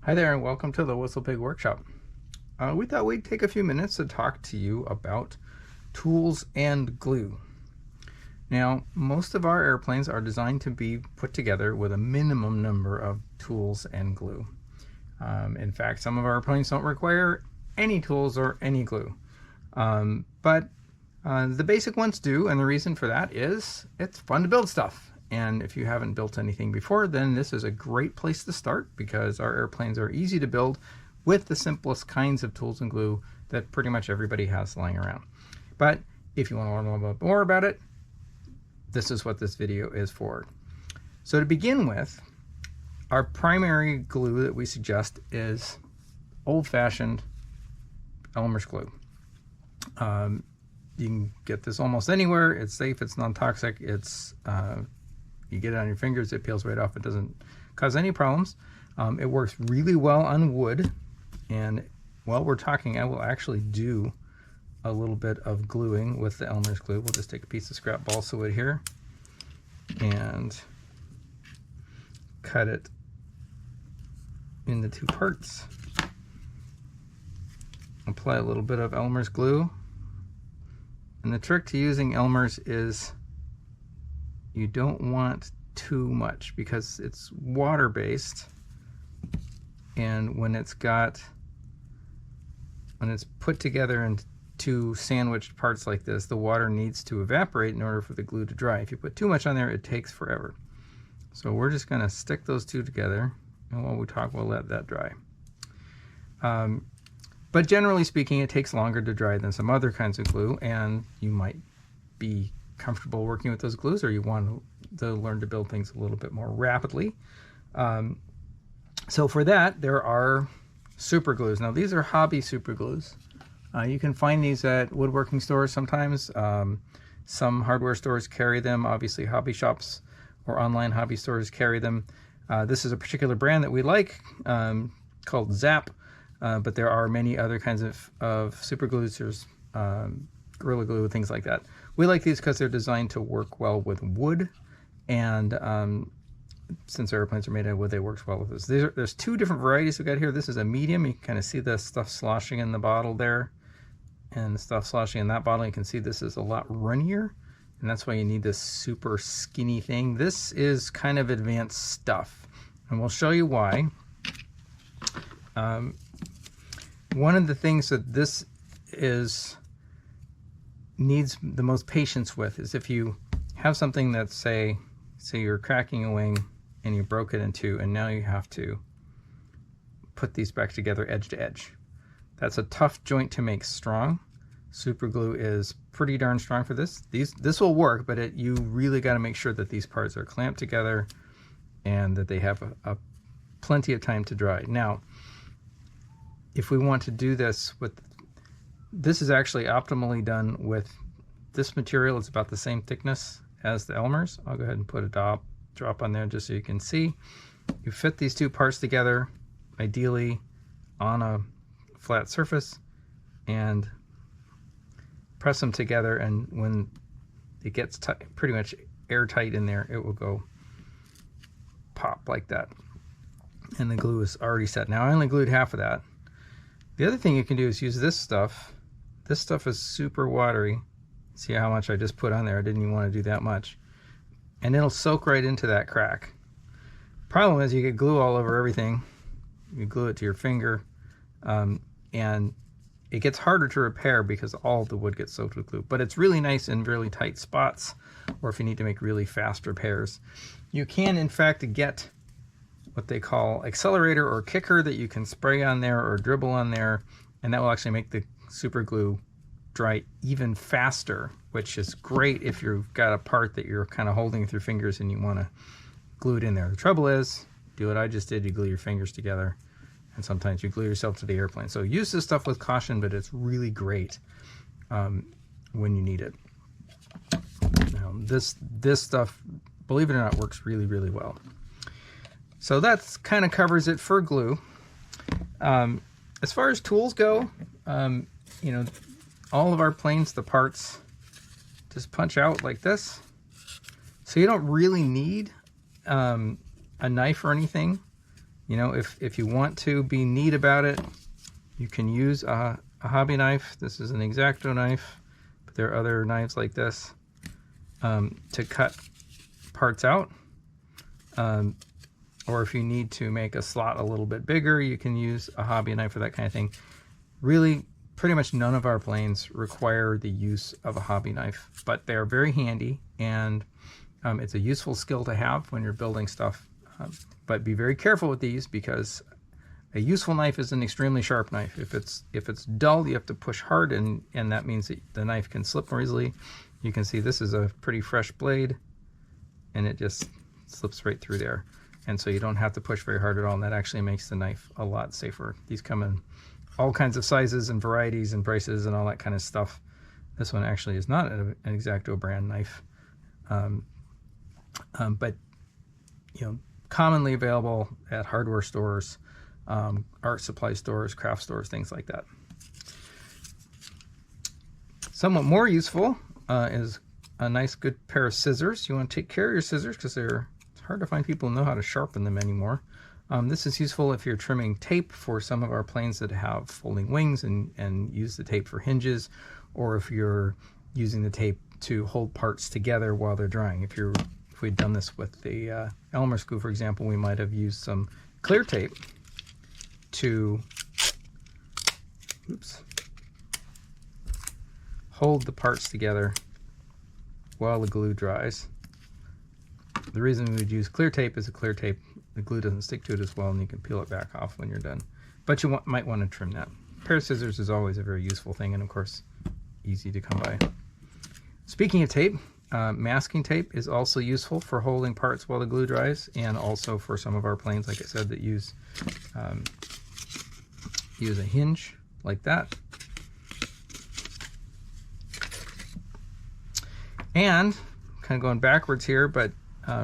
Hi there and welcome to the WhistlePig workshop. We thought we'd take a few minutes to talk to you about tools and glue. Now, most of our airplanes are designed to be put together with a minimum number of tools and glue. In fact, some of our airplanes don't require any tools or any glue. But the basic ones do, and the reason for that is it's fun to build stuff. And if you haven't built anything before, then this is a great place to start because our airplanes are easy to build with the simplest kinds of tools and glue that pretty much everybody has lying around. But if you want to learn a little bit more about it, this is what this video is for. So to begin with, our primary glue that we suggest is old-fashioned Elmer's glue. You can get this almost anywhere. It's safe, it's non-toxic, it's you get it on your fingers, it peels right off, it doesn't cause any problems. It works really well on wood, and while we're talking, I will actually do a little bit of gluing with the Elmer's glue. We'll just take a piece of scrap balsa wood here and cut it into two parts. Apply a little bit of Elmer's glue. And the trick to using Elmer's is you don't want too much because it's water-based, and when it's put together in two sandwiched parts like this, the water needs to evaporate in order for the glue to dry. If you put too much on there, it takes forever. So we're just going to stick those two together, and while we talk, we'll let that dry. But generally speaking, it takes longer to dry than some other kinds of glue, and you might be comfortable working with those glues, or you want to learn to build things a little bit more rapidly. So for that, there are super glues. Now these are hobby super glues. You can find these at woodworking stores sometimes. Some hardware stores carry them. Obviously hobby shops or online hobby stores carry them. This is a particular brand that we like called Zap. But there are many other kinds of super glues. There's Gorilla Glue, things like that. We like these because they're designed to work well with wood, and since airplanes are made out of wood, they work well with this. There's two different varieties we got here. This is a medium. You can kind of see the stuff sloshing in the bottle there, and the stuff sloshing in that bottle. You can see this is a lot runnier, and that's why you need this super skinny thing. This is kind of advanced stuff, and we'll show you why. One of the things that this needs the most patience with is if you have something that say you're cracking a wing and you broke it in two, and now you have to put these back together edge to edge. That's a tough joint to make strong. Super glue is pretty darn strong for this. This will work, but you really got to make sure that these parts are clamped together and that they have a plenty of time to dry. Now, if we want to do this this is actually optimally done with this material. It's about the same thickness as the Elmer's. I'll go ahead and put a drop on there just so you can see. You fit these two parts together, ideally on a flat surface, and press them together, and when it gets pretty much airtight in there, it will go pop like that. And the glue is already set. Now I only glued half of that. The other thing you can do is use this stuff. This stuff is super watery. See how much I just put on there? I didn't even want to do that much. And it'll soak right into that crack. Problem is you get glue all over everything. You glue it to your finger, and it gets harder to repair because all the wood gets soaked with glue. But it's really nice in really tight spots, or if you need to make really fast repairs. You can, in fact, get what they call accelerator or kicker that you can spray on there or dribble on there, and that will actually make the super glue dry even faster, which is great if you've got a part that you're kind of holding with your fingers and you want to glue it in there. The trouble is, do what I just did, you glue your fingers together, and sometimes you glue yourself to the airplane. So use this stuff with caution, but it's really great when you need it. Now this stuff, believe it or not, works really, really well. So that's kind of covers it for glue. As far as tools go, you know, all of our planes, the parts just punch out like this. So you don't really need a knife or anything You know, if you want to be neat about it, you can use a hobby knife. This is an X-Acto knife, but there are other knives like this to cut parts out. Or if you need to make a slot a little bit bigger, you can use a hobby knife for that kind of thing. Really, pretty much none of our planes require the use of a hobby knife, but they're very handy, and it's a useful skill to have when you're building stuff. But be very careful with these, because a useful knife is an extremely sharp knife. If it's dull, you have to push hard, and that means that the knife can slip more easily. You can see this is a pretty fresh blade, and it just slips right through there. And so you don't have to push very hard at all, and that actually makes the knife a lot safer. These come in all kinds of sizes and varieties and prices and all that kind of stuff. This one actually is not an X-Acto brand knife, but you know, commonly available at hardware stores, art supply stores, craft stores, things like that. Somewhat more useful is a nice good pair of scissors. You want to take care of your scissors, because it's hard to find people who know how to sharpen them anymore. This is useful if you're trimming tape for some of our planes that have folding wings and use the tape for hinges, or if you're using the tape to hold parts together while they're drying. If we'd done this with the Elmer screw, for example, we might have used some clear tape to hold the parts together while the glue dries. The reason we would use clear tape is the glue doesn't stick to it as well, and you can peel it back off when you're done. But you might want to trim that. A pair of scissors is always a very useful thing, and of course, easy to come by. Speaking of tape, masking tape is also useful for holding parts while the glue dries, and also for some of our planes, like I said, that use a hinge like that. And kind of going backwards here, but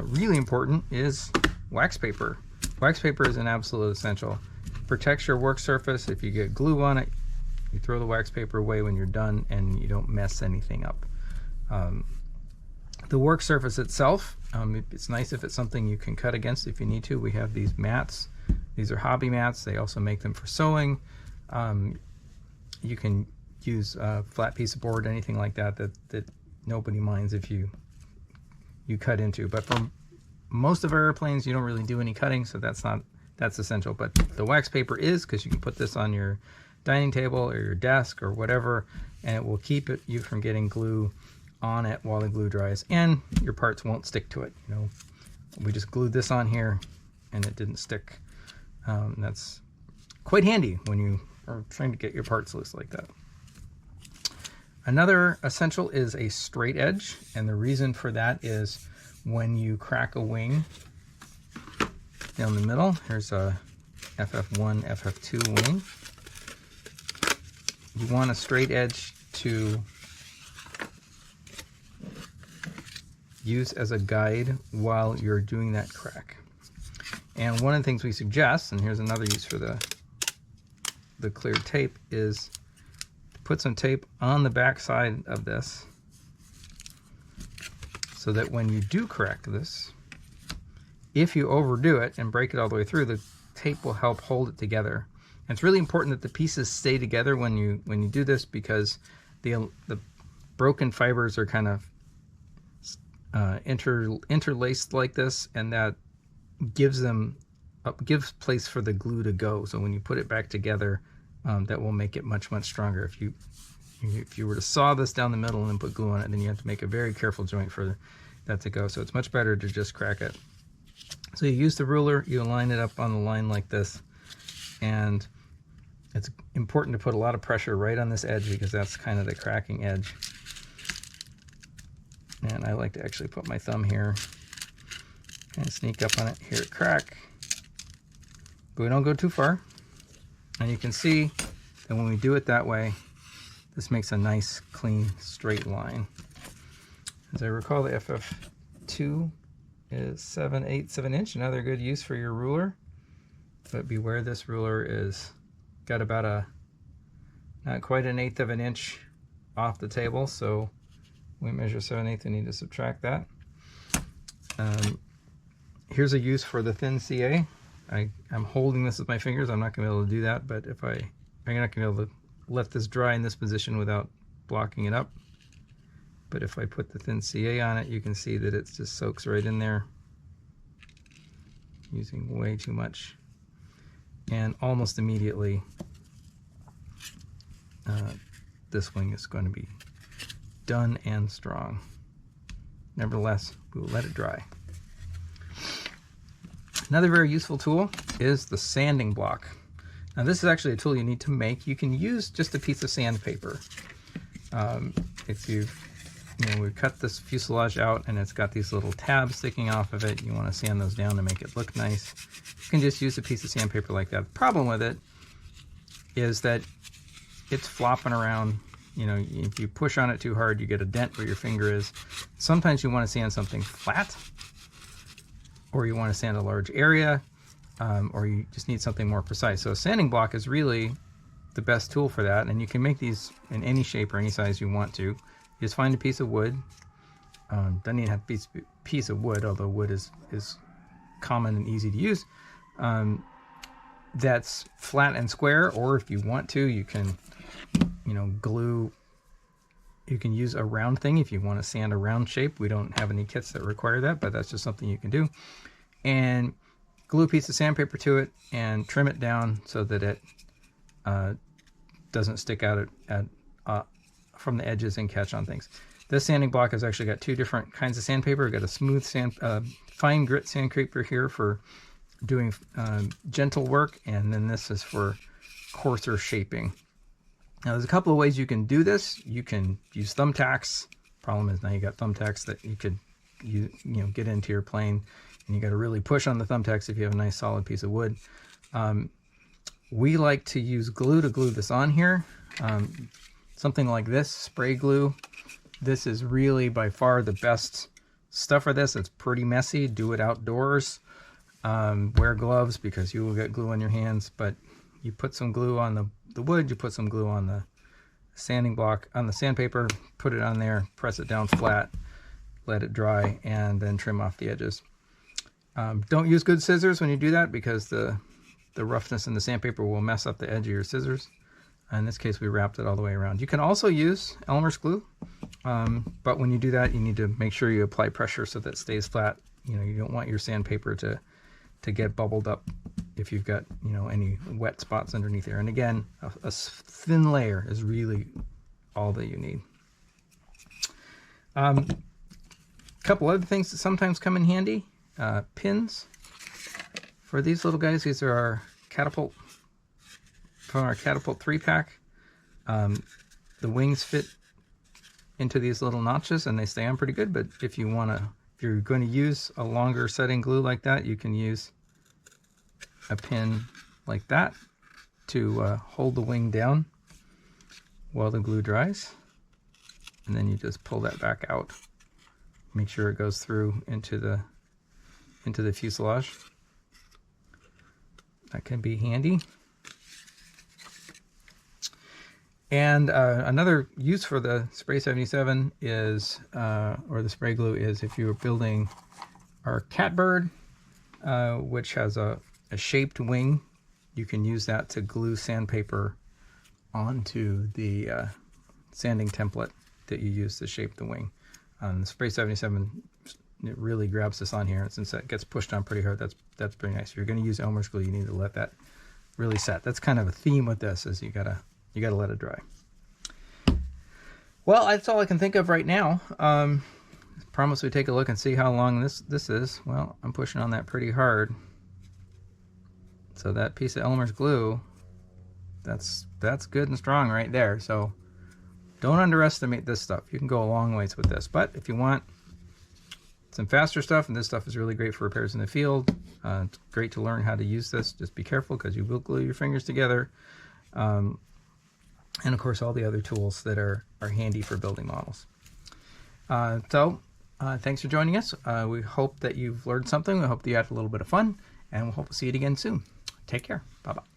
really important is wax paper. Wax paper is an absolute essential. Protects your work surface. If you get glue on it, you throw the wax paper away when you're done, and you don't mess anything up. The work surface itself, it's nice if it's something you can cut against if you need to. We have these mats. These are hobby mats. They also make them for sewing. You can use a flat piece of board, anything like that nobody minds if you cut into. But for most of our airplanes, you don't really do any cutting, so that's essential. But the wax paper is, because you can put this on your dining table or your desk or whatever, and it will keep you from getting glue on it while the glue dries, and your parts won't stick to it. You know, we just glued this on here and it didn't stick. That's quite handy when you are trying to get your parts loose like that. Another essential is a straight edge, and the reason for that is when you crack a wing down the middle, here's a FF1, FF2 wing, you want a straight edge to use as a guide while you're doing that crack. And one of the things we suggest, and here's another use for the clear tape, is put some tape on the back side of this so that when you do crack this, if you overdo it and break it all the way through, the tape will help hold it together. And it's really important that the pieces stay together when you do this, because the broken fibers are kind of interlaced like this, and that gives place for the glue to go. So when you put it back together, that will make it much stronger. If you were to saw this down the middle and then put glue on it, then you have to make a very careful joint for that to go. So it's much better to just crack it. So you use the ruler, you line it up on the line like this, and it's important to put a lot of pressure right on this edge, because that's kind of the cracking edge. And I like to actually put my thumb here and sneak up on it, hear it crack, but we don't go too far. And you can see that when we do it that way, this makes a nice, clean, straight line. As I recall, the FF2 is 7/8 of an inch, another good use for your ruler. But beware, this ruler is got about not quite 1/8 of an inch off the table, so we measure 7/8, we need to subtract that. Here's a use for the thin CA. I'm holding this with my fingers. I'm not going to be able to do that, but if I'm not going to be able to let this dry in this position without blocking it up. But if I put the thin CA on it, you can see that it just soaks right in there, using way too much. And almost immediately, this wing is going to be done and strong. Nevertheless, we will let it dry. Another very useful tool is the sanding block. Now this is actually a tool you need to make. You can use just a piece of sandpaper. If we cut this fuselage out and it's got these little tabs sticking off of it, you want to sand those down to make it look nice. You can just use a piece of sandpaper like that. The problem with it is that it's flopping around. If you push on it too hard, you get a dent where your finger is. Sometimes you want to sand something flat, or you want to sand a large area, or you just need something more precise. So a sanding block is really the best tool for that, and you can make these in any shape or any size you want to. You just find a piece of wood. Doesn't even have to be a piece of wood, although wood is common and easy to use. That's flat and square, or if you want to, you can glue. You can use a round thing if you want to sand a round shape. We don't have any kits that require that, but that's just something you can do. And glue a piece of sandpaper to it and trim it down so that it doesn't stick out from the edges and catch on things. This sanding block has actually got two different kinds of sandpaper. We've got a smooth fine grit sandpaper here for doing gentle work, and then this is for coarser shaping. Now there's a couple of ways you can do this. You can use thumbtacks. Problem is now you got thumbtacks that you could get into your plane, and you got to really push on the thumbtacks if you have a nice solid piece of wood. We like to use glue to glue this on here. Something like this, spray glue. This is really by far the best stuff for this. It's pretty messy. Do it outdoors. Wear gloves because you will get glue on your hands, but you put some glue on the wood, you put some glue on the sanding block, on the sandpaper, put it on there, press it down flat, let it dry, and then trim off the edges. Don't use good scissors when you do that because the roughness in the sandpaper will mess up the edge of your scissors. In this case, we wrapped it all the way around. You can also use Elmer's glue, but when you do that, you need to make sure you apply pressure so that it stays flat. You don't want your sandpaper to get bubbled up if you've got any wet spots underneath there. And again, a thin layer is really all that you need. A couple other things that sometimes come in handy. Pins for these little guys. These are our catapult, from our catapult 3-pack. The wings fit into these little notches and they stay on pretty good, but if you're going to use a longer setting glue like that, you can use a pin like that to hold the wing down while the glue dries, and then you just pull that back out. Make sure it goes through into the fuselage. That can be handy. And another use for the Spray 77 is, or the spray glue, is if you were building our catbird, which has a shaped wing, you can use that to glue sandpaper onto the sanding template that you use to shape the wing. The Spray 77, it really grabs this on here, and since that gets pushed on pretty hard, that's pretty nice. If you're going to use Elmer's glue, you need to let that really set. That's kind of a theme with this, is you gotta let it dry. Well, that's all I can think of right now. Promise we take a look and see how long this is. Well, I'm pushing on that pretty hard. So that piece of Elmer's glue, that's good and strong right there. So don't underestimate this stuff. You can go a long ways with this. But if you want some faster stuff, and this stuff is really great for repairs in the field, it's great to learn how to use this. Just be careful because you will glue your fingers together. And of course all the other tools that are handy for building models. Thanks for joining us. We hope that you've learned something. We hope that you had a little bit of fun, and we'll hope to see you again soon. Take care. Bye-bye.